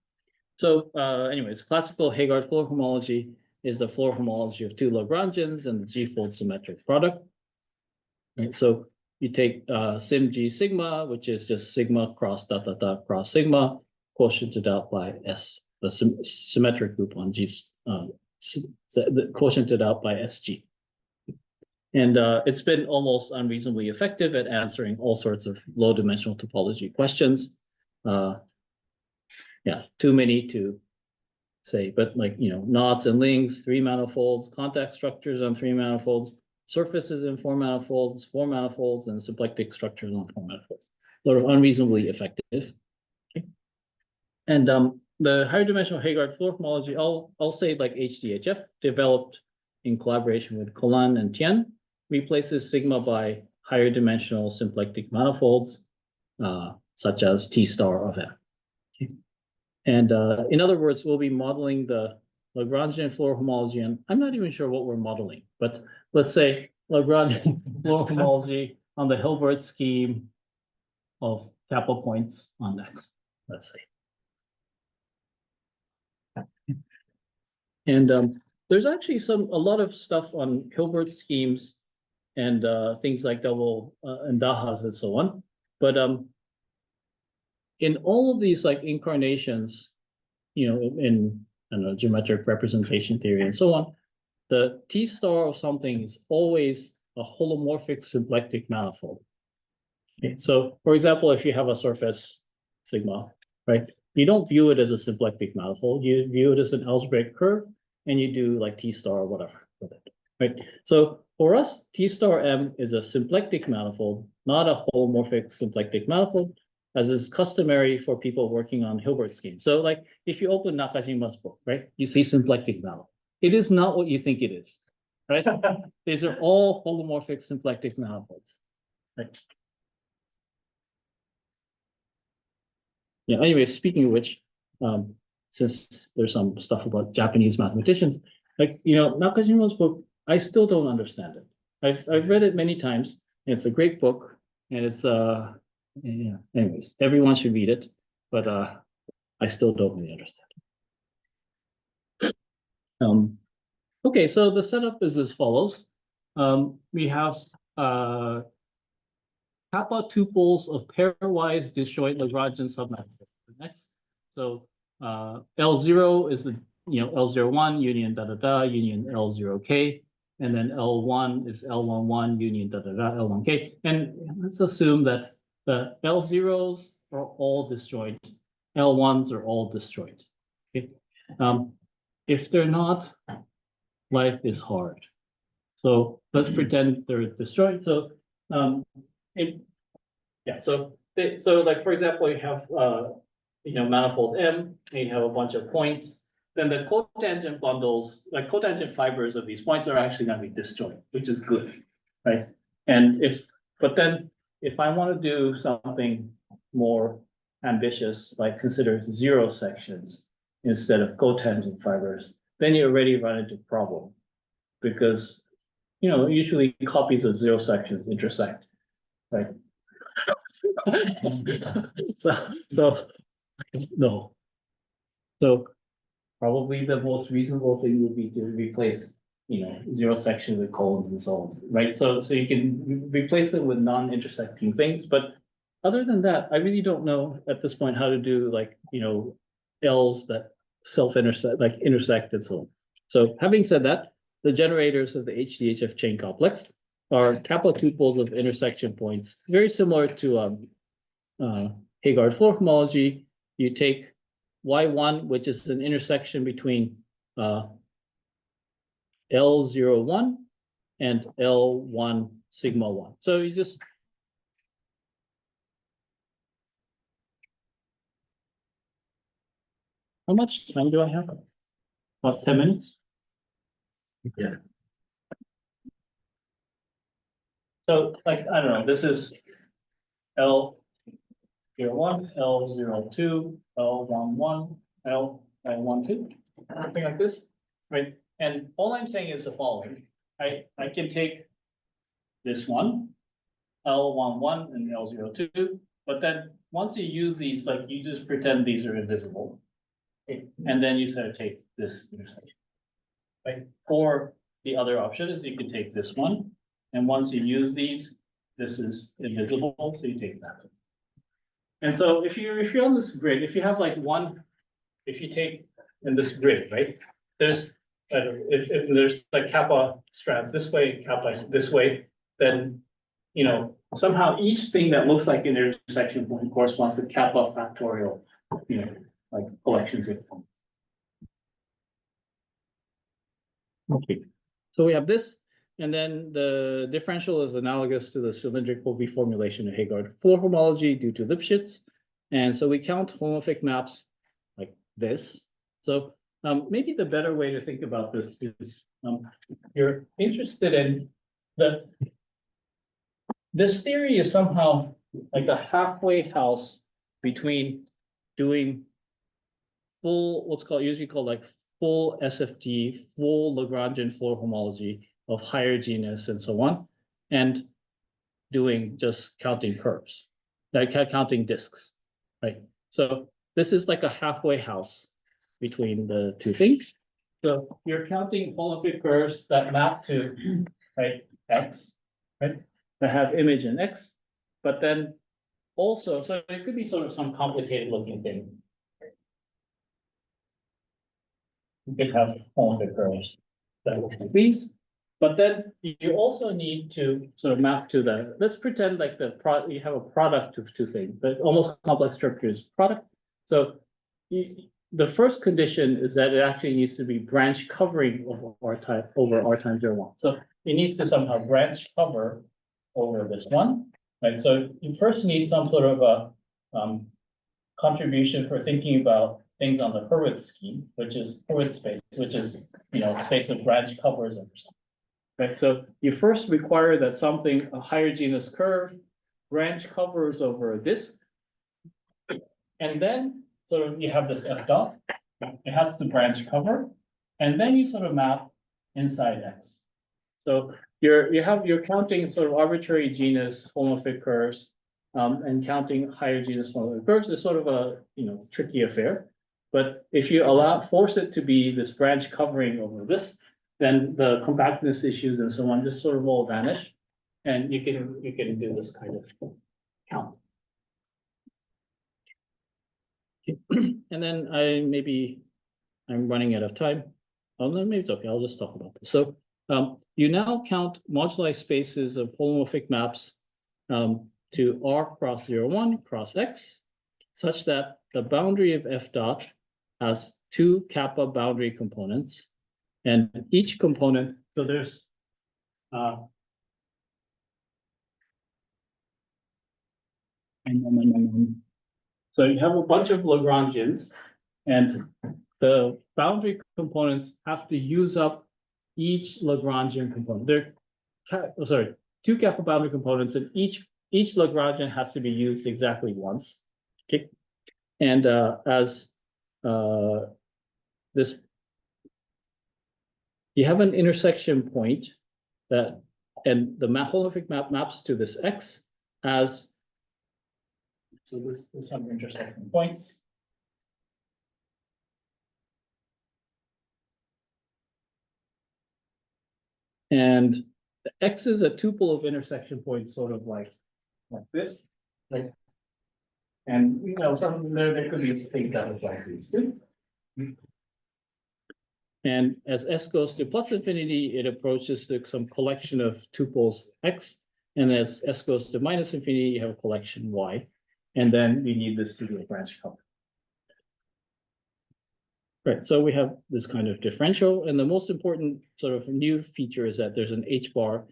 so anyways, classical Heegaard Floer homology is the Floer homology of 2 Lagrangians and the G-fold symmetric product. Right, so you take sim G sigma, which is just sigma cross dot dot dot cross sigma, quotiented out by S, the symmetric group on G, quotiented out by SG. And it's been almost unreasonably effective at answering all sorts of low dimensional topology questions. Yeah, too many to say, but like, you know, knots and links, 3 manifolds, contact structures on 3 manifolds, surfaces in 4 manifolds, and symplectic structures on 4 manifolds. Sort of unreasonably effective. Okay. And the higher dimensional Heegaard Floer homology, I'll say like HDHF, developed in collaboration with Colin and Tien, replaces sigma by higher dimensional symplectic manifolds, such as T star of M. Okay. And in other words, we'll be modeling the Lagrangian Floer homology, and I'm not even sure what we're modeling, but let's say Lagrangian Floer homology on the Hilbert scheme of kappa points on X, let's say. And there's actually a lot of stuff on Hilbert schemes and things like double and Dahas and so on. But in all of these like incarnations, you know, in I don't know, geometric representation theory and so on, the T star of something is always a holomorphic symplectic manifold. Okay, so for example, if you have a surface sigma, right, you don't view it as a symplectic manifold, you view it as an algebraic curve, and you do like T star or whatever with it, right? So for us, T star M is a symplectic manifold, not a holomorphic symplectic manifold, as is customary for people working on Hilbert schemes. So like if you open Nakajima's book, right, you see symplectic manifold. It is not what you think it is, right? These are all holomorphic symplectic manifolds, right? Yeah, anyway, speaking of which, since there's some stuff about Japanese mathematicians, like, you know, Nakajima's book, I still don't understand it. I've read it many times, and it's a great book, and it's yeah, anyways, everyone should read it, but I still don't really understand it. Okay, so the setup is as follows. We have kappa tuples of pairwise disjoint Lagrangian submanifold. Next, so L0 is the, you know, L01 union da da da union L0k, and then L1 is L11 union da da da L1k, and let's assume that the L0s are all disjoint, L1s are all disjoint. Okay, if they're not, life is hard. So let's pretend they're disjoint. So so like for example, you have you know, manifold M, and you have a bunch of points. Then the cotangent bundles, like cotangent fibers of these points, are actually going to be disjoint, which is good, right? And but then if I want to do something more ambitious, like consider 0 sections instead of cotangent fibers, then you already run into problem. Because, usually copies of 0 sections intersect, right? So, no. So probably the most reasonable thing would be to replace, 0 sections with colons and so on, right? So you can replace it with non-intersecting things, but other than that, I really don't know at this point how to do like, L's that self-intersect, like intersect and so on. So having said that, the generators of the HDHF chain complex are kappa tuples of intersection points, very similar to Heegaard Floer homology. You take Y1, which is an intersection between L01 and L1 sigma 1. So you just how much time do I have? About 10 minutes? Yeah. So like, I don't know, this is L01, L02, L11, L12, something like this, right? And all I'm saying is the following. I can take this one, L11 and L02, but then once you use these, like you just pretend these are invisible. Okay? And then you sort of take this intersection. Right? Or the other option is you can take this one, and once you use these, this is invisible, so you take that. And so if you're on this grid, if you have like one, if you take in this grid, right? There's if there's like kappa strands this way, kappa this way, then somehow each thing that looks like an intersection point corresponds to kappa factorial, like collections of points. Okay, so we have this, and then the differential is analogous to the cylindrical reformulation of Heegaard Floer homology due to Lipschitz. And so we count homomorphic maps like this. So maybe the better way to think about this is you're interested in this theory is somehow like a halfway house between doing full, what's usually called like full SFT, full Lagrangian Floer homology of higher genus and so on, and doing just counting curves, like counting disks, right? So this is like a halfway house between the two things. So you're counting homomorphic curves that map to, right, X, right, that have image in X, but then also, so it could be sort of some complicated looking thing. You could have homomorphic curves that look like these, but then you also need to sort of map to the, let's pretend like you have a product of two things, but almost complex structures product. So the first condition is that it actually needs to be branch covering over R times 0, 1. So it needs to somehow branch cover over this one, right? So you first need some sort of a contribution for thinking about things on the Hurwitz scheme, which is Hurwitz space, which is space of branch covers over something. Right, so you first require that something, a higher genus curve, branch covers over a disk, and then sort of you have this F dot, it has to branch cover, and then you sort of map inside X. So you're counting sort of arbitrary genus homomorphic curves, and counting higher genus homomorphic curves is sort of a tricky affair. But if you force it to be this branch covering over this, then the compactness issues and so on just sort of all vanish, and you can do this kind of count. And then I'm running out of time. Oh, no, maybe it's okay. I'll just talk about this. So you now count moduli spaces of holomorphic maps to R cross 0, 1 cross X, such that the boundary of F dot has 2 kappa boundary components, and each component, so there's so you have a bunch of Lagrangians, and the boundary components have to use up each Lagrangian component. They're 2 kappa boundary components, and each Lagrangian has to be used exactly once. Okay, And as this, you have an intersection point that, and the holomorphic map maps to this X as, so this is some intersection points. And the X is a tuple of intersection points, sort of like this, right? And you know, some there could be things that look like these too. And as S goes to plus infinity, it approaches to some collection of tuples X. And as S goes to minus infinity, you have a collection Y. And then we need this to be a branch couple. Right, so we have this kind of differential, and the most important sort of new feature is that there's an H bar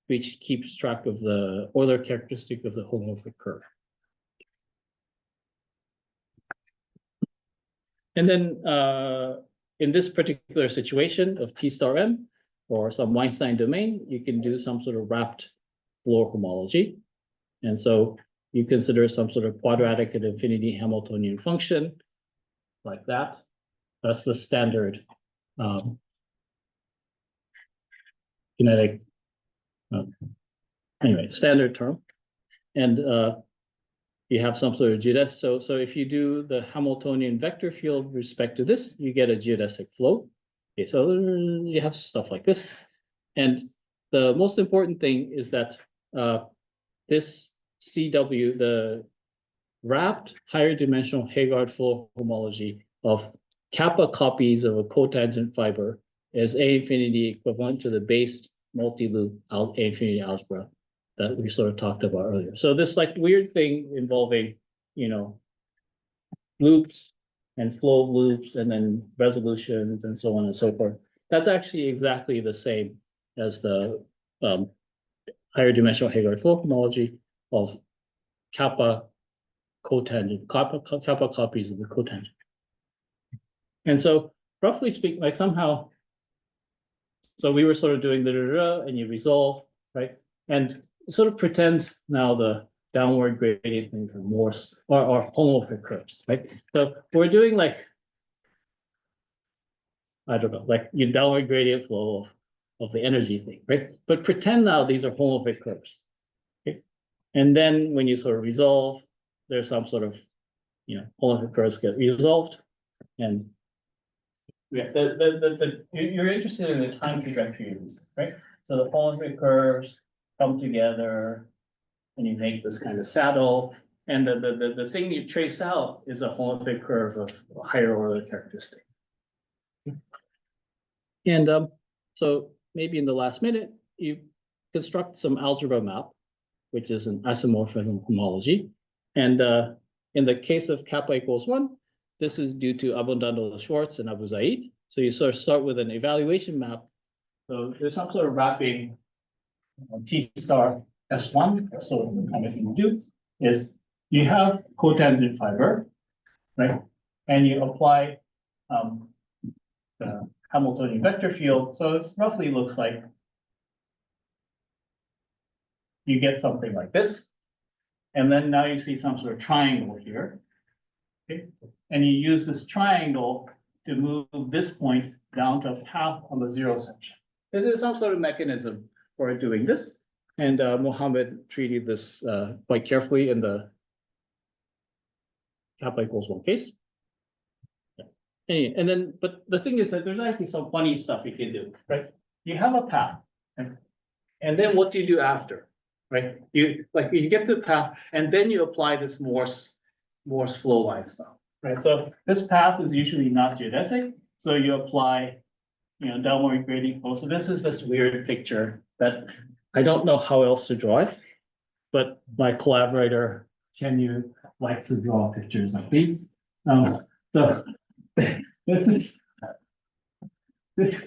which keeps track of the Euler characteristic of the homomorphic curve. And then in this particular situation of T star M or some Weinstein domain, you can do some sort of wrapped Floer homology. And so you consider some sort of quadratic at infinity Hamiltonian function like that. That's the standard kinetic, anyway, standard term. And you have some sort of geodesic. So if you do the Hamiltonian vector field with respect to this, you get a geodesic flow. Okay, so you have stuff like this. And the most important thing is that this CW, the wrapped higher dimensional Heegaard Floer homology of kappa copies of a cotangent fiber is A infinity equivalent to the base multiloop A infinity algebra that we sort of talked about earlier. So this like weird thing involving, you know, loops and flow of loops and then resolutions and so on and so forth. That's actually exactly the same as the higher dimensional Heegaard Floer homology of kappa cotangent, kappa copies of the cotangent. And so roughly speaking, like somehow, so we were sort of doing the and you resolve, right? And sort of pretend now the downward gradient things are Morse or homomorphic curves, right? So we're doing like, I don't know, like your downward gradient flow of the energy thing, right? But pretend now these are homomorphic curves, okay? And then when you sort of resolve, there's some sort of, you know, homomorphic curves get resolved, and yeah, you're interested in the time trajectory, right? So the homomorphic curves come together, and you make this kind of saddle. And the thing you trace out is a homomorphic curve of a higher order characteristic. And so maybe in the last minute, you construct some algebra map, which is an isomorphism homology. And in the case of kappa equals 1, this is due to Abundando-Schwarz and Abu Zaid. So you sort of start with an evaluation map. So there's some sort of wrapping T star S1. So the kind of thing you do is you have cotangent fiber, right? And you apply the Hamiltonian vector field. So it roughly looks like you get something like this. And then now you see some sort of triangle here. Okay. And you use this triangle to move this point down to a path on the zero section. This is some sort of mechanism for doing this. And Mohammed treated this quite carefully in the kappa equals 1 case. Yeah. Anyway, and then, but the thing is that there's actually some funny stuff you can do, right? You have a path, and then what do you do after, right? You get to the path, and then you apply this Morse flow line stuff, right? So this path is usually not geodesic, so you apply, you know, downward gradient flow. So this is this weird picture that I don't know how else to draw it, but my collaborator Chen likes to draw pictures like these. So this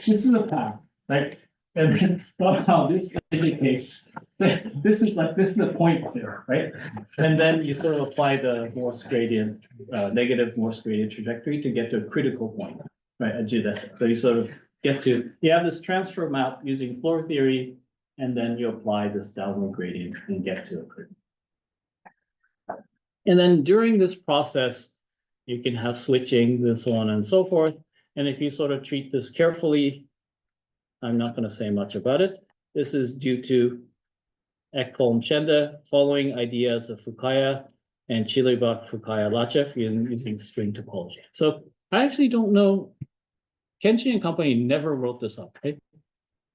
is a path, right? And then somehow this indicates that this is the point there, right? And then you sort of apply the Morse gradient, negative Morse gradient trajectory to get to a critical point, right? A geodesic. So you sort of you have this transfer map using Floer theory, and then you apply this downward gradient and get to a critical. And then during this process, you can have switchings and so on and so forth. And if you sort of treat this carefully, I'm not going to say much about it. This is due to Ekholm-Schende following ideas of Fukaya and Chilibak-Fukaya-Lachev using string topology. So I actually don't know. Kenshin and company never wrote this up, right?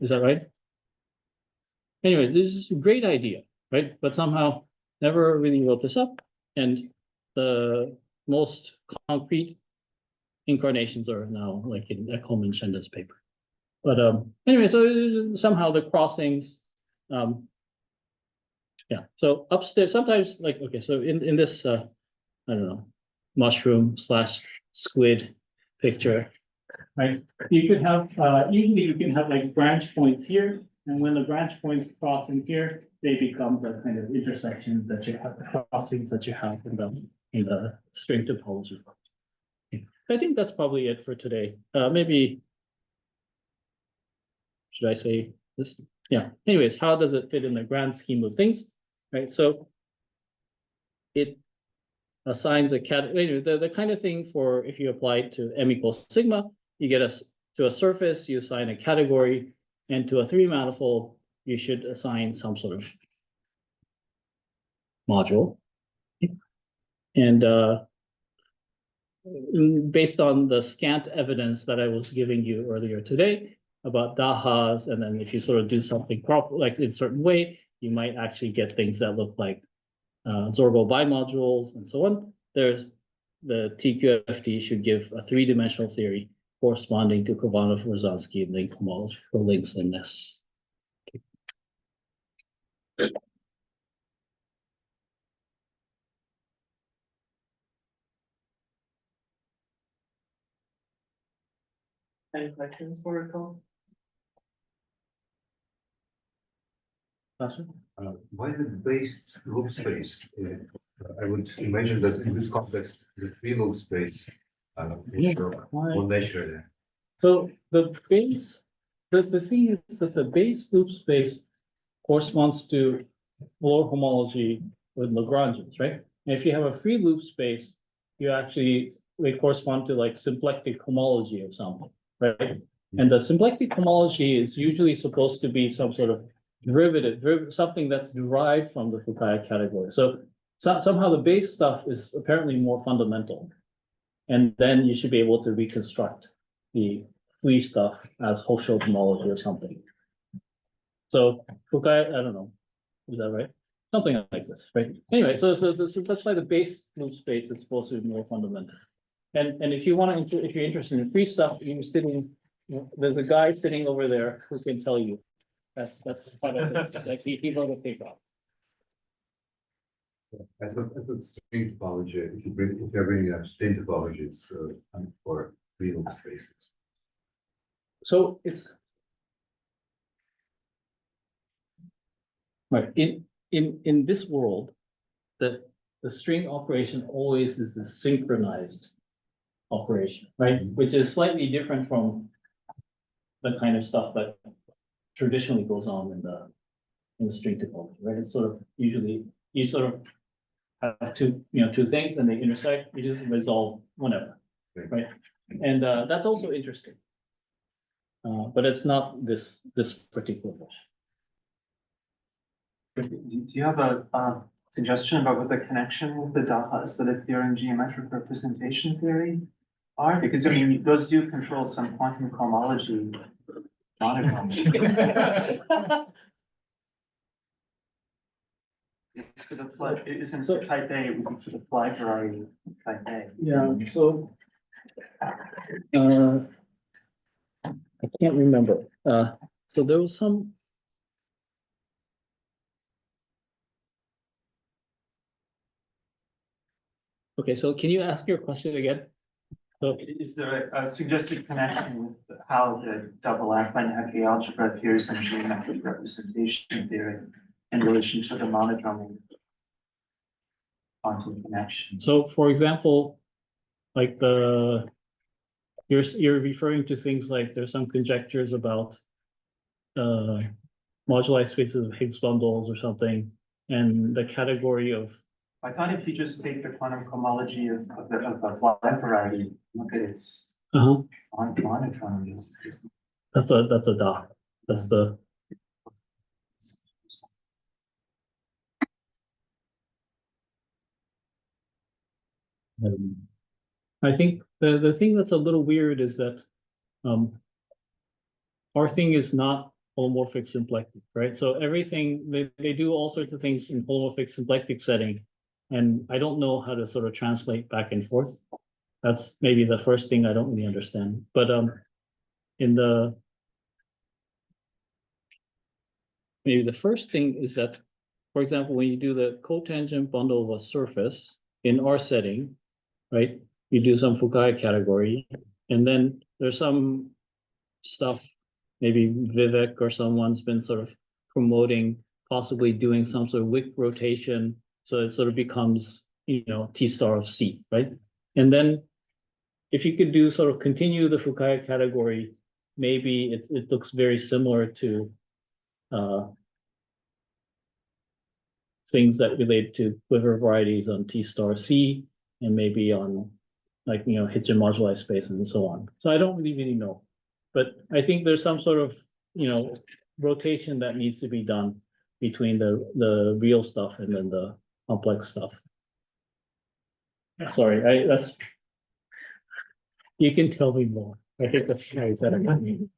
Is that right? Anyways, this is a great idea, right? But somehow never really wrote this up. And the most concrete incarnations are now like in Ekholm and Schende's paper. But anyway, so somehow the crossings, yeah. So upstairs, sometimes like, okay, so in this, I don't know, mushroom / squid picture, right? You could have, usually you can have like branch points here. And when the branch points cross in here, they become the kind of intersections that you have, the crossings that you have in the string topology. I think that's probably it for today. Maybe, should I say this? Yeah. Anyways, how does it fit in the grand scheme of things? Right. So it assigns a category, the kind of thing for if you apply it to m equals sigma, you get to a surface, you assign a category, and to a 3 manifold, you should assign some sort of module. And based on the scant evidence that I was giving you earlier today about Dahas, and then if you sort of do something proper, like in a certain way, you might actually get things that look like Zorgo bimodules and so on. There's the TQFT should give a 3-dimensional theory corresponding to Kovanov-Rosansky link homology for links in this. Any questions for Rico? Why the based loop space? I would imagine that in this context, the free loop space is more natural. So the base, the thing is that the base loop space corresponds to Floer homology with Lagrangians, right? And if you have a free loop space, you actually, they correspond to like symplectic homology of something, right? And the symplectic homology is usually supposed to be some sort of derivative, something that's derived from the Fukaya category. So somehow the base stuff is apparently more fundamental. And then you should be able to reconstruct the free stuff as Hofschild homology or something. So Fukaya, I don't know, is that right? Something like this, right? Anyway, so that's why the base loop space is supposed to be more fundamental. And if you want to, if you're interested in free stuff, you're sitting, there's a guy sitting over there who can tell you. That's part of it. Like he wrote a paper. I thought string topology, if you're bringing up string topology, it's for free loop spaces. So it's right in this world, the string operation always is the synchronized operation, right? Which is slightly different from the kind of stuff that traditionally goes on in the string topology, right? It's sort of usually you sort of have two things and they intersect, you just resolve whenever, right? And that's also interesting. But it's not this particular version. Do you have a suggestion about what the connection with the Dahas that appear in geometric representation theory are? Because I mean, those do control some quantum cohomology monograms. It's for the flag, it isn't for type A, it would be for the flag variety type A. Yeah, so I can't remember. So there was some. Okay, so can you ask your question again? So Is there a suggested connection with how the double affine Hecke algebra appears in geometric representation theory in relation to the monodromy quantum connection? So for example, like you're referring to things like there's some conjectures about moduli spaces of Higgs bundles or something, and the category of I thought if you just take the quantum homology of the flat variety, look at its Uh-huh. monotron is. That's a dot. That's the, I think the thing that's a little weird is that, our thing is not holomorphic symplectic, right? So everything, they do all sorts of things in holomorphic symplectic setting. And I don't know how to sort of translate back and forth. That's maybe the first thing I don't really understand, but, in the, maybe the first thing is that, for example, when you do the cotangent bundle of a surface in our setting, right? You do some Fukaya category, and then there's some stuff, maybe Vivek or someone's been sort of promoting possibly doing some sort of wick rotation, so it sort of becomes, you know, T star of C, right? And then if you could do sort of continue the Fukaya category, maybe it looks very similar to things that relate to quiver varieties on T star C and maybe on, like, you know, Hitchin moduli space and so on. So I don't really know, but I think there's some sort of, you know, rotation that needs to be done between the real stuff and then the complex stuff. Sorry, that's, you can tell me more. I think that's very better than me.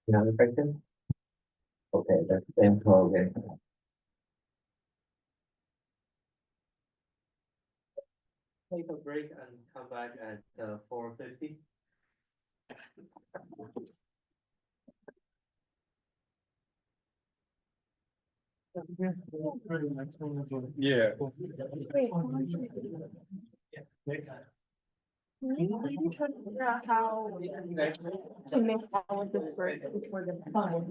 Another question? Okay, that's the same call again. Take a break and come back at 4:50. Yeah. Wait, hold on. I'm trying to figure out how to make all of this work before the fun.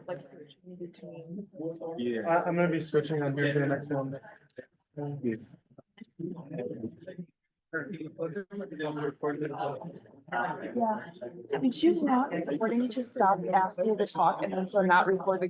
Like switching between. Yeah. I'm gonna be switching on here to the next one. Yeah. Did you not recording to stop after the talk and then so not record the